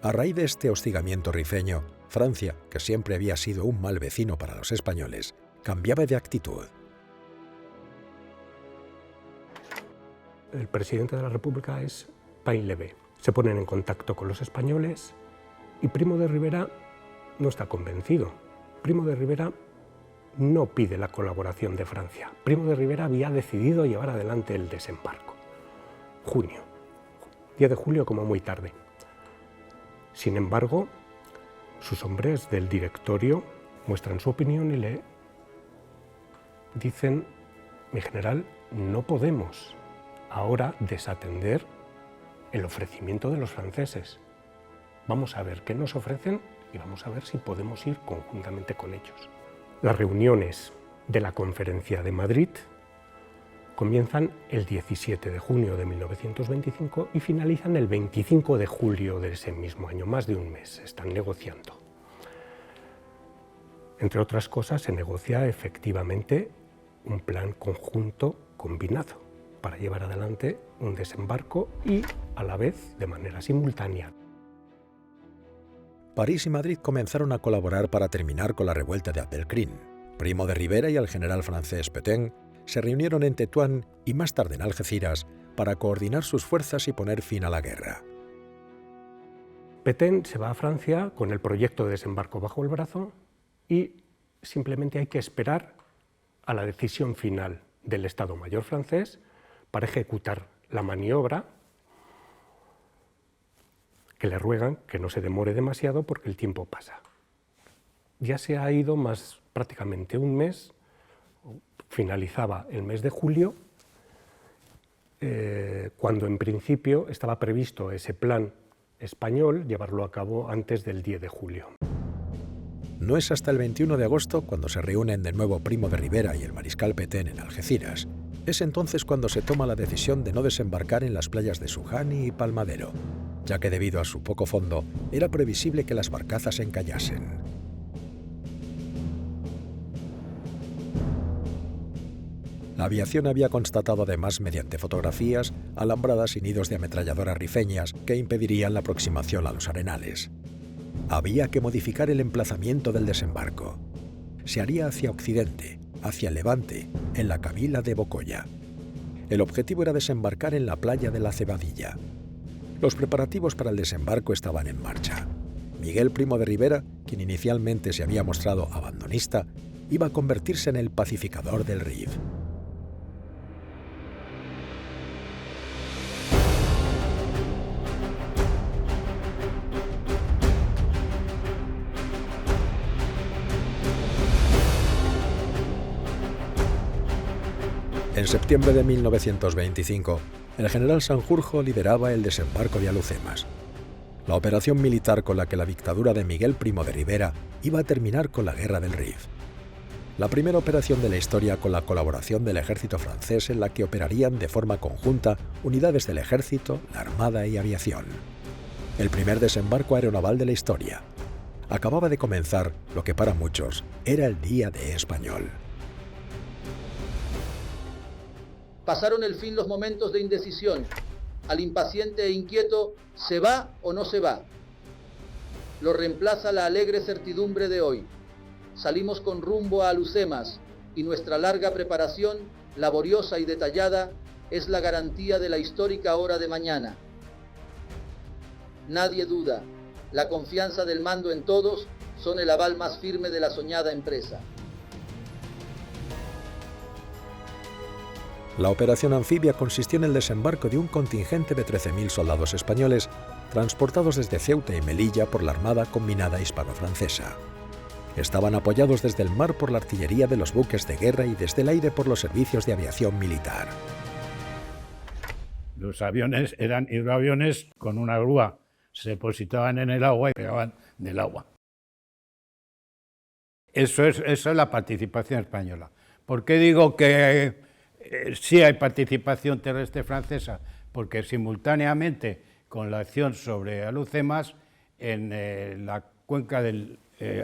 A raíz de este hostigamiento rifeño, Francia, que siempre había sido un mal vecino para los españoles, cambiaba de actitud. El presidente de la República es Painlevé. Se ponen en contacto con los españoles y Primo de Rivera no está convencido. Primo de Rivera no pide la colaboración de Francia. Primo de Rivera había decidido llevar adelante el desembarco. Junio, 10 de julio como muy tarde. Sin embargo, sus hombres del directorio muestran su opinión y le dicen: mi general, no podemos ahora desatender el ofrecimiento de los franceses. Vamos a ver qué nos ofrecen y vamos a ver si podemos ir conjuntamente con ellos. Las reuniones de la Conferencia de Madrid comienzan el 17 de junio de 1925 y finalizan el 25 de julio de ese mismo año, más de un mes, están negociando. Entre otras cosas, se negocia efectivamente un plan conjunto combinado para llevar adelante un desembarco y, a la vez, de manera simultánea. París y Madrid comenzaron a colaborar para terminar con la revuelta de Abdelkrim. Primo de Rivera y el general francés Pétain se reunieron en Tetuán y más tarde en Algeciras para coordinar sus fuerzas y poner fin a la guerra. Pétain se va a Francia con el proyecto de desembarco bajo el brazo y simplemente hay que esperar a la decisión final del Estado Mayor francés para ejecutar la maniobra, que le ruegan que no se demore demasiado porque el tiempo pasa. Ya se ha ido prácticamente un mes, finalizaba el mes de julio, cuando en principio estaba previsto ese plan español llevarlo a cabo antes del 10 de julio. No es hasta el 21 de agosto cuando se reúnen de nuevo Primo de Rivera y el mariscal Pétain en Algeciras. Es entonces cuando se toma la decisión de no desembarcar en las playas de Sujani y Palmadero, ya que debido a su poco fondo era previsible que las barcazas encallasen. La aviación había constatado además mediante fotografías alambradas y nidos de ametralladoras rifeñas que impedirían la aproximación a los arenales. Había que modificar el emplazamiento del desembarco. Se haría hacia occidente, hacia el levante, en la Kabila de Bocoya. El objetivo era desembarcar en la playa de la Cebadilla. Los preparativos para el desembarco estaban en marcha. Miguel Primo de Rivera, quien inicialmente se había mostrado abandonista, iba a convertirse en el pacificador del Rif. En septiembre de 1925, el general Sanjurjo lideraba el desembarco de Alhucemas. La operación militar con la que la dictadura de Miguel Primo de Rivera iba a terminar con la Guerra del Rif. La primera operación de la historia con la colaboración del ejército francés en la que operarían de forma conjunta unidades del ejército, la armada y aviación. El primer desembarco aeronaval de la historia. Acababa de comenzar lo que para muchos era el Día D español. Pasaron el fin los momentos de indecisión. Al impaciente e inquieto, ¿se va o no se va? Lo reemplaza la alegre certidumbre de hoy. Salimos con rumbo a Alhucemas y nuestra larga preparación, laboriosa y detallada, es la garantía de la histórica hora de mañana. Nadie duda, la confianza del mando en todos son el aval más firme de la soñada empresa. La operación anfibia consistió en el desembarco de un contingente de 13.000 soldados españoles transportados desde Ceuta y Melilla por la Armada Combinada Hispano-Francesa. Estaban apoyados desde el mar por la artillería de los buques de guerra y desde el aire por los servicios de aviación militar. Los aviones eran hidroaviones con una grúa, se depositaban en el agua y pegaban del agua. Eso es la participación española. ¿Por qué digo que sí hay participación terrestre francesa? Porque simultáneamente con la acción sobre Alhucemas, en la cuenca del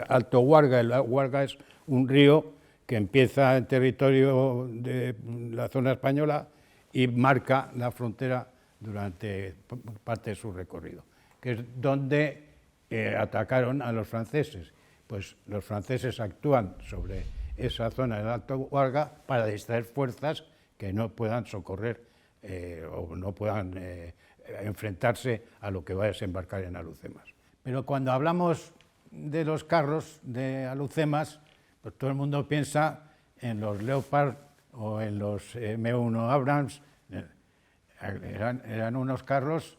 Alto Guarga, el Guarga es un río que empieza en territorio de la zona española y marca la frontera durante parte de su recorrido, que es donde atacaron a los franceses. Pues los franceses actúan sobre esa zona del Alto Guarga para distraer fuerzas que no puedan socorrer o no puedan enfrentarse a lo que va a desembarcar en Alhucemas. Pero cuando hablamos de los carros de Alhucemas, pues todo el mundo piensa en los Leopard o en los M1 Abrams. Eran unos carros,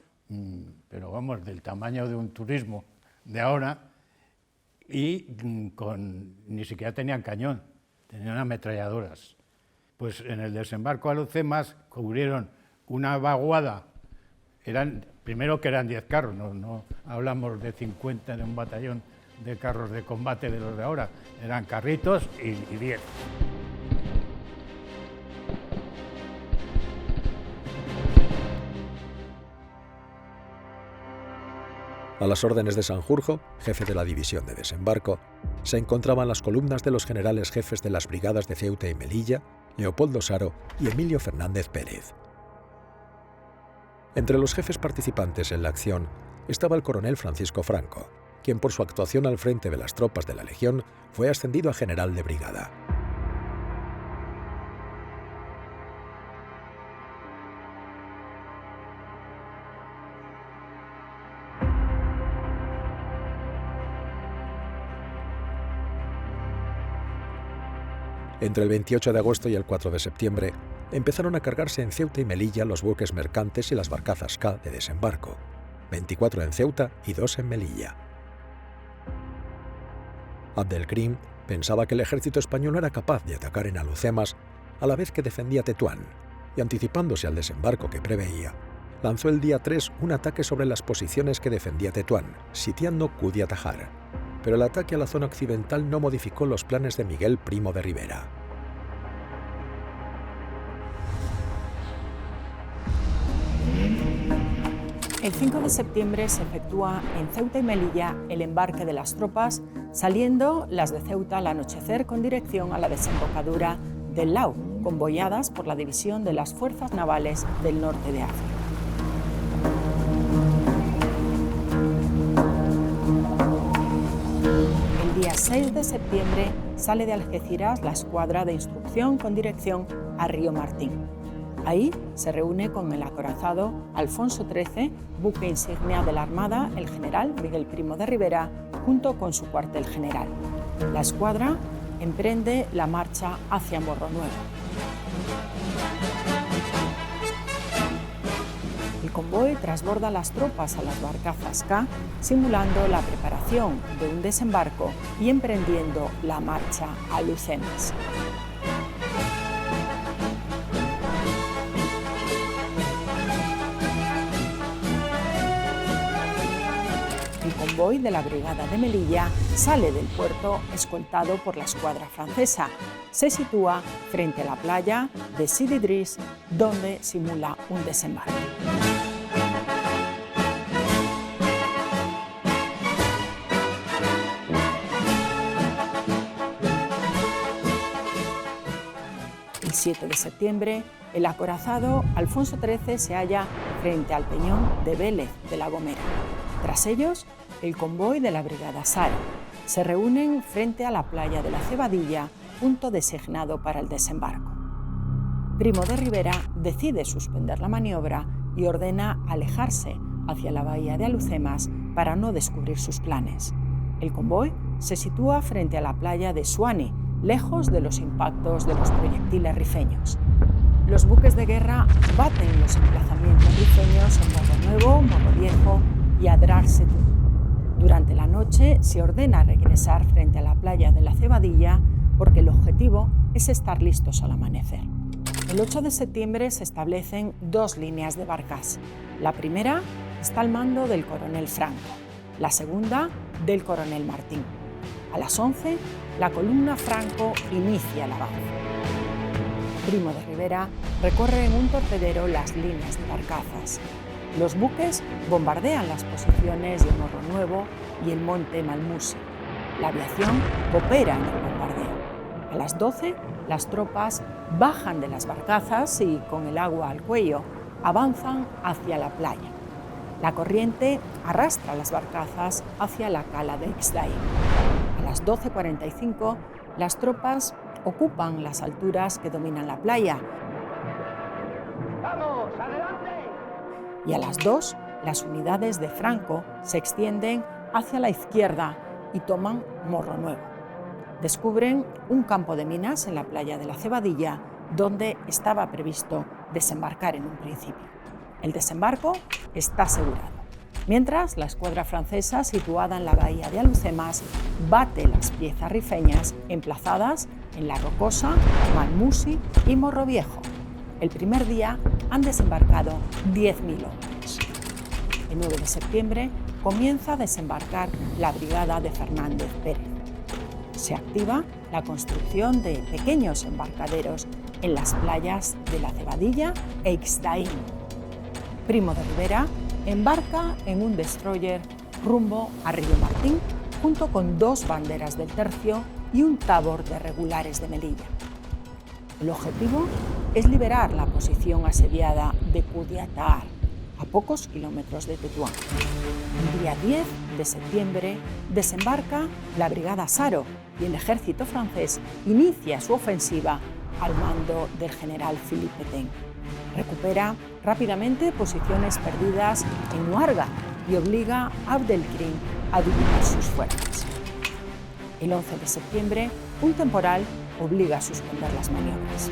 pero vamos, del tamaño de un turismo de ahora, y ni siquiera tenían cañón, tenían ametralladoras. Pues en el desembarco a Alhucemas cubrieron una vaguada, primero que eran 10 carros, no hablamos de 50 de un batallón de carros de combate de los de ahora, eran carritos y 10. A las órdenes de Sanjurjo, jefe de la división de desembarco, se encontraban las columnas de los generales jefes de las brigadas de Ceuta y Melilla, Leopoldo Saro y Emilio Fernández Pérez. Entre los jefes participantes en la acción estaba el coronel Francisco Franco, quien por su actuación al frente de las tropas de la Legión fue ascendido a general de brigada. Entre el 28 de agosto y el 4 de septiembre empezaron a cargarse en Ceuta y Melilla los buques mercantes y las barcazas K de desembarco, 24 en Ceuta y 2 en Melilla. Abd el-Krim pensaba que el ejército español era capaz de atacar en Alhucemas a la vez que defendía Tetuán, y anticipándose al desembarco que preveía, lanzó el día 3 un ataque sobre las posiciones que defendía Tetuán, sitiando Kudia Tajar. Pero el ataque a la zona occidental no modificó los planes de Miguel Primo de Rivera. El 5 de septiembre se efectúa en Ceuta y Melilla el embarque de las tropas, saliendo las de Ceuta al anochecer con dirección a la desembocadura del Lau, convoyadas por la División de las Fuerzas Navales del Norte de África. El día 6 de septiembre sale de Algeciras la escuadra de instrucción con dirección a Río Martín. Ahí se reúne con el acorazado Alfonso XIII, buque insignia de la Armada, el general Miguel Primo de Rivera, junto con su cuartel general. La escuadra emprende la marcha hacia Morro Nuevo. El convoy trasborda las tropas a las barcazas K, simulando la preparación de un desembarco y emprendiendo la marcha a Alhucemas. El convoy de la Brigada de Melilla sale del puerto escoltado por la escuadra francesa. Se sitúa frente a la playa de Sidi Idris, donde simula un desembarco. El 7 de septiembre, el acorazado Alfonso XIII se halla frente al peñón de Vélez de la Gomera. Tras ellos, el convoy de la Brigada Saro. Se reúnen frente a la playa de la Cebadilla, punto designado para el desembarco. Primo de Rivera decide suspender la maniobra y ordena alejarse hacia la bahía de Alhucemas para no descubrir sus planes. El convoy se sitúa frente a la playa de Suani, lejos de los impactos de los proyectiles rifeños. Los buques de guerra baten los emplazamientos rifeños en Morro Nuevo, Morro Viejo y Adrar Setú. Durante la noche se ordena regresar frente a la playa de la Cebadilla porque el objetivo es estar listos al amanecer. El 8 de septiembre se establecen 2 líneas de barcas. La primera está al mando del coronel Franco, la segunda del coronel Martín. A las 11, la columna Franco inicia el avance. Primo de Rivera recorre en un torpedero las líneas de barcazas. Los buques bombardean las posiciones de Morro Nuevo y el monte Malmusi. La aviación coopera en el bombardeo. A las 12, las tropas bajan de las barcazas y, con el agua al cuello, avanzan hacia la playa. La corriente arrastra las barcazas hacia la cala de Ixdaí. A las 12:45, las tropas ocupan las alturas que dominan la playa. ¡Vamos, adelante! Y a las 2, las unidades de Franco se extienden hacia la izquierda y toman Morro Nuevo. Descubren un campo de minas en la playa de la Cebadilla, donde estaba previsto desembarcar en un principio. El desembarco está asegurado. Mientras, la escuadra francesa, situada en la bahía de Alhucemas, bate las piezas rifeñas emplazadas en La Rocosa, Malmusi y Morro Viejo. El primer día han desembarcado 10.000 hombres. El 9 de septiembre comienza a desembarcar la brigada de Fernández Pérez. Se activa la construcción de pequeños embarcaderos en las playas de la Cebadilla e Ixdaí. Primo de Rivera embarca en un destroyer rumbo a Río Martín junto con 2 banderas del tercio y un tabor de regulares de Melilla. El objetivo es liberar la posición asediada de Kudia Tajar, a pocos kilómetros de Tetuán. El día 10 de septiembre desembarca la Brigada Saro y el ejército francés inicia su ofensiva al mando del general Philippe Pétain. Recupera rápidamente posiciones perdidas en Ouargla y obliga a Abd el-Krim a dividir sus fuerzas. El 11 de septiembre, un temporal obliga a suspender las maniobras.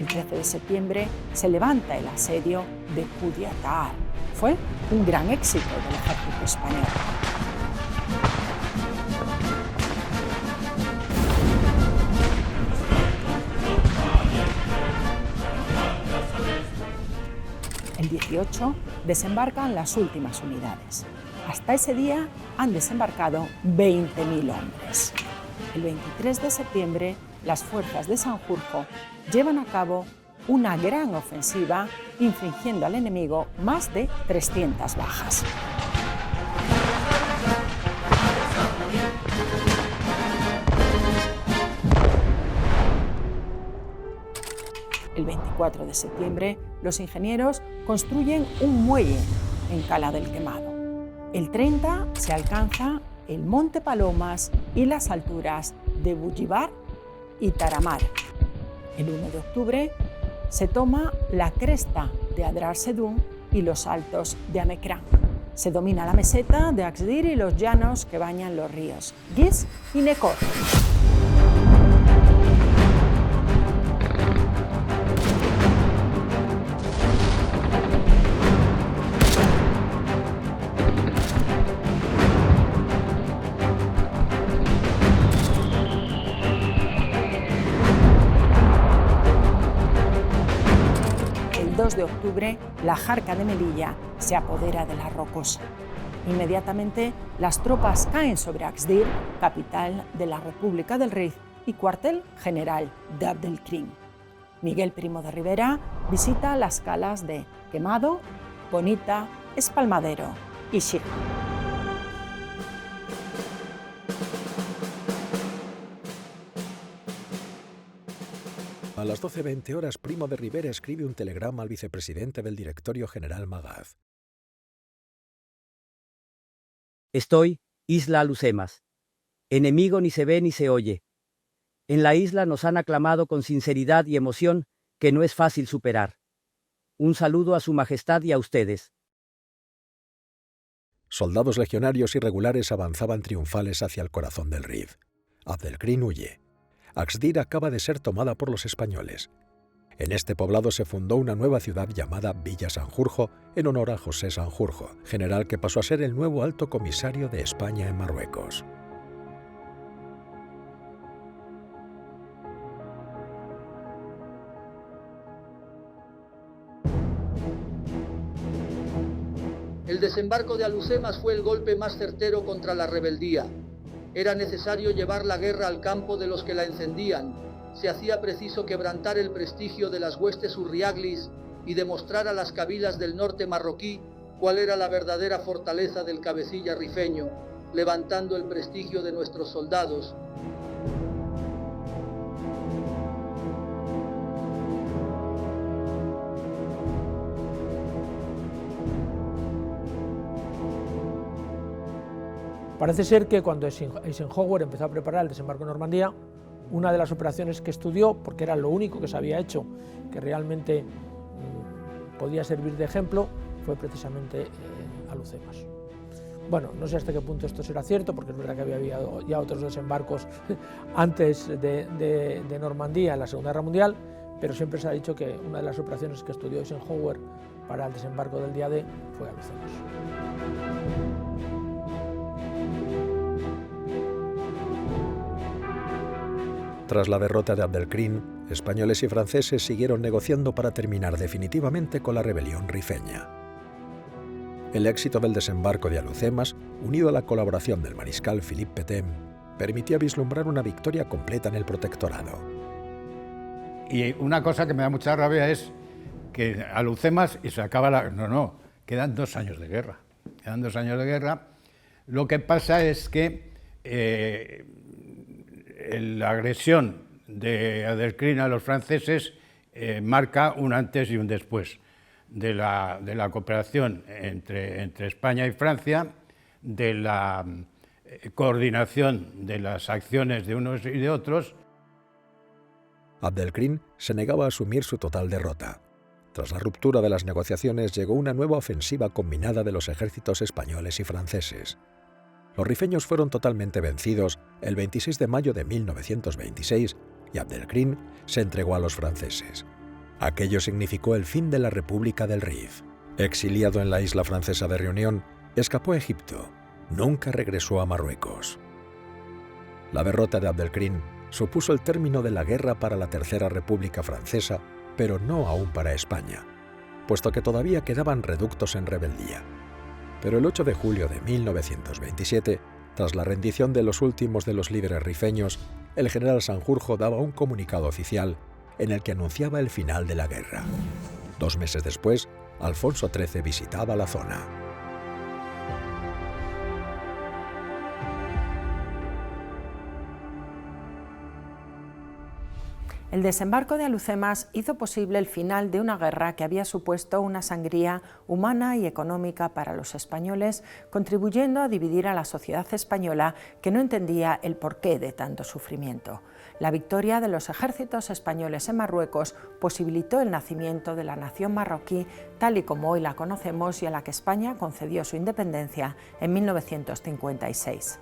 El 13 de septiembre se levanta el asedio de Cudiatar. Fue un gran éxito del ejército español. El 18 desembarcan las últimas unidades. Hasta ese día han desembarcado 20.000 hombres. El 23 de septiembre, las fuerzas de Sanjurjo llevan a cabo una gran ofensiva, infligiendo al enemigo más de 300 bajas. El 24 de septiembre, los ingenieros construyen un muelle en Cala del Quemado. El 30 se alcanza el Monte Palomas y las alturas de Bullivar y Taramar. El 1 de octubre se toma la cresta de Adrar Sedún y los altos de Amecrán. Se domina la meseta de Axdir y los llanos que bañan los ríos Guis y Necor. El 2 de octubre, la Jarca de Melilla se apodera de la Rocosa. Inmediatamente, las tropas caen sobre Axdir, capital de la República del Rif y cuartel general de Abdelkrim. Miguel Primo de Rivera visita las calas de Quemado, Bonita, Espalmadero y Xirga. A las 12:20 horas, Primo de Rivera escribe un telegrama al vicepresidente del Directorio General Magaz. Estoy, Isla Alhucemas. Enemigo ni se ve ni se oye. En la isla nos han aclamado con sinceridad y emoción que no es fácil superar. Un saludo a su majestad y a ustedes. Soldados legionarios y regulares avanzaban triunfales hacia el corazón del Rif. Abdelkrim huye. Axdir acaba de ser tomada por los españoles. En este poblado se fundó una nueva ciudad llamada Villa Sanjurjo en honor a José Sanjurjo, general que pasó a ser el nuevo alto comisario de España en Marruecos. El desembarco de Alhucemas fue el golpe más certero contra la rebeldía. Era necesario llevar la guerra al campo de los que la encendían. Se hacía preciso quebrantar el prestigio de las huestes urriaglis y demostrar a las cabilas del norte marroquí cuál era la verdadera fortaleza del cabecilla rifeño, levantando el prestigio de nuestros soldados. Parece ser que cuando Eisenhower empezó a preparar el desembarco en Normandía, una de las operaciones que estudió, porque era lo único que se había hecho que realmente podía servir de ejemplo, fue precisamente Alhucemas. Bueno, no sé hasta qué punto esto será cierto, porque es verdad que había habido ya otros desembarcos antes de Normandía en la Segunda Guerra Mundial, pero siempre se ha dicho que una de las operaciones que estudió Eisenhower para el desembarco del día D fue Alhucemas. Tras la derrota de Abdelkrim, españoles y franceses siguieron negociando para terminar definitivamente con la rebelión rifeña. El éxito del desembarco de Alhucemas, unido a la colaboración del mariscal Philippe Pétain, permitía vislumbrar una victoria completa en el protectorado. Y una cosa que me da mucha rabia es que Alhucemas y se acaba la... No, quedan 2 años de guerra. Quedan 2 años de guerra. Lo que pasa es que la agresión de Abdelkrim a los franceses marca un antes y un después de la cooperación entre España y Francia, de la coordinación de las acciones de unos y de otros. Abdelkrim se negaba a asumir su total derrota. Tras la ruptura de las negociaciones llegó una nueva ofensiva combinada de los ejércitos españoles y franceses. Los rifeños fueron totalmente vencidos el 26 de mayo de 1926 y Abdelkrim se entregó a los franceses. Aquello significó el fin de la República del Rif. Exiliado en la isla francesa de Reunión, escapó a Egipto. Nunca regresó a Marruecos. La derrota de Abdelkrim supuso el término de la guerra para la Tercera República Francesa, pero no aún para España, puesto que todavía quedaban reductos en rebeldía. Pero el 8 de julio de 1927, tras la rendición de los últimos de los líderes rifeños, el general Sanjurjo daba un comunicado oficial en el que anunciaba el final de la guerra. 2 meses después, Alfonso XIII visitaba la zona. El desembarco de Alhucemas hizo posible el final de una guerra que había supuesto una sangría humana y económica para los españoles, contribuyendo a dividir a la sociedad española, que no entendía el porqué de tanto sufrimiento. La victoria de los ejércitos españoles en Marruecos posibilitó el nacimiento de la nación marroquí tal y como hoy la conocemos y a la que España concedió su independencia en 1956.